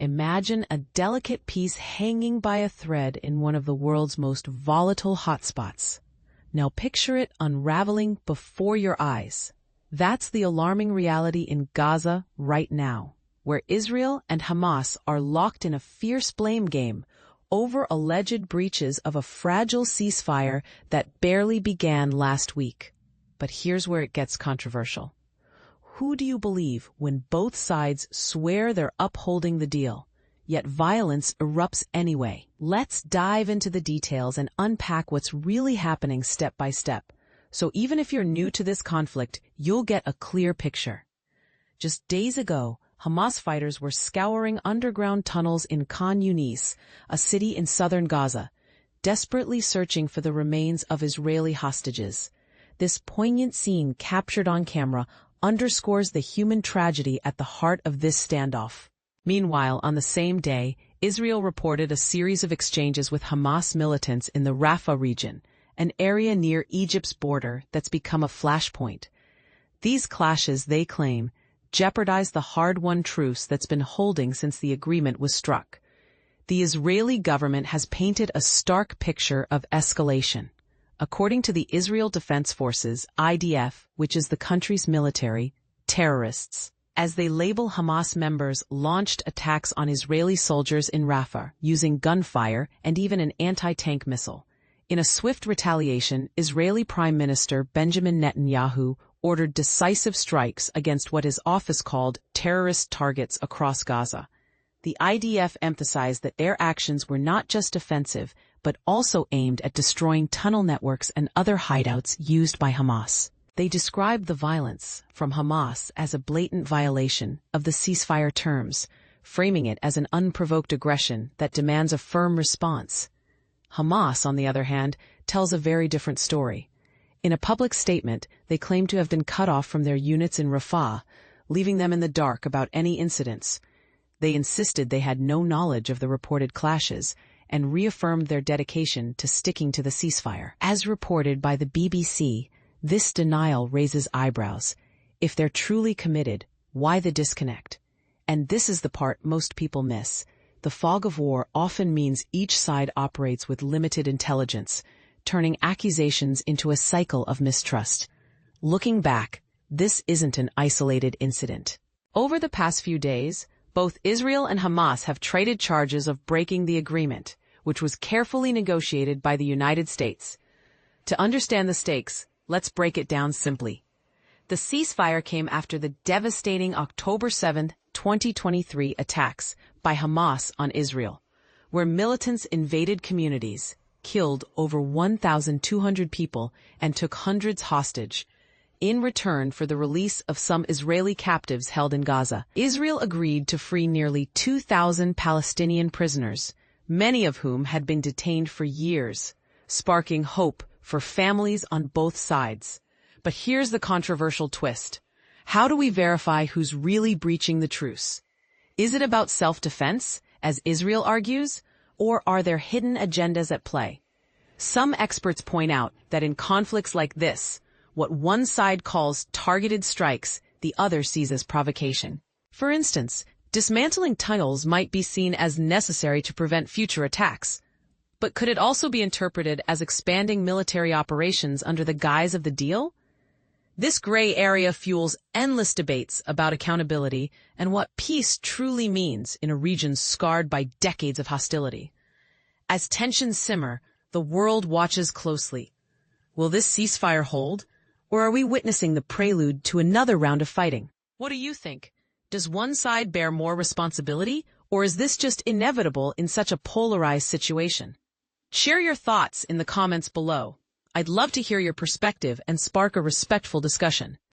Imagine a delicate piece hanging by a thread in one of the world's most volatile hotspots. Now picture it unraveling before your eyes. That's the alarming reality in Gaza right now, where Israel and Hamas are locked in a fierce blame game over alleged breaches of a fragile ceasefire that barely began last week. But here's where it gets controversial. Who do you believe when both sides swear they're upholding the deal, yet violence erupts anyway? Let's dive into the details and unpack what's really happening step by step. So even if you're new to this conflict, you'll get a clear picture. Just days ago, Hamas fighters were scouring underground tunnels in Khan Yunis, a city in southern Gaza, desperately searching for the remains of Israeli hostages. This poignant scene captured on camera underscores the human tragedy at the heart of this standoff. Meanwhile, on the same day, Israel reported a series of exchanges with Hamas militants in the Rafah region, an area near Egypt's border that's become a flashpoint. These clashes, they claim, jeopardize the hard-won truce that's been holding since the agreement was struck. The Israeli government has painted a stark picture of escalation. According to the Israel Defense Forces, IDF, which is the country's military, terrorists, as they label Hamas members, launched attacks on Israeli soldiers in Rafah using gunfire and even an anti-tank missile. In a swift retaliation, Israeli Prime Minister Benjamin Netanyahu ordered decisive strikes against what his office called terrorist targets across Gaza. The IDF emphasized that their actions were not just offensive, but also aimed at destroying tunnel networks and other hideouts used by Hamas. They described the violence from Hamas as a blatant violation of the ceasefire terms, framing it as an unprovoked aggression that demands a firm response. Hamas, on the other hand, tells a very different story. In a public statement, they claim to have been cut off from their units in Rafah, leaving them in the dark about any incidents. They insisted they had no knowledge of the reported clashes and reaffirmed their dedication to sticking to the ceasefire. As reported by the BBC, this denial raises eyebrows. If they're truly committed, why the disconnect? And this is the part most people miss. The fog of war often means each side operates with limited intelligence, turning accusations into a cycle of mistrust. Looking back, this isn't an isolated incident. Over the past few days, both Israel and Hamas have traded charges of breaking the agreement, which was carefully negotiated by the United States. To understand the stakes, let's break it down simply. The ceasefire came after the devastating October 7, 2023 attacks by Hamas on Israel, where militants invaded communities, killed over 1,200 people, and took hundreds hostage. In return for the release of some Israeli captives held in Gaza, Israel agreed to free nearly 2,000 Palestinian prisoners, many of whom had been detained for years, sparking hope for families on both sides. But here's the controversial twist. How do we verify who's really breaching the truce? Is it about self-defense, as Israel argues, or are there hidden agendas at play? Some experts point out that in conflicts like this, what one side calls targeted strikes, the other sees as provocation. For instance, dismantling tunnels might be seen as necessary to prevent future attacks. But could it also be interpreted as expanding military operations under the guise of the deal? This gray area fuels endless debates about accountability and what peace truly means in a region scarred by decades of hostility. As tensions simmer, the world watches closely. Will this ceasefire hold, or are we witnessing the prelude to another round of fighting? What do you think? Does one side bear more responsibility, or is this just inevitable in such a polarized situation? Share your thoughts in the comments below. I'd love to hear your perspective and spark a respectful discussion.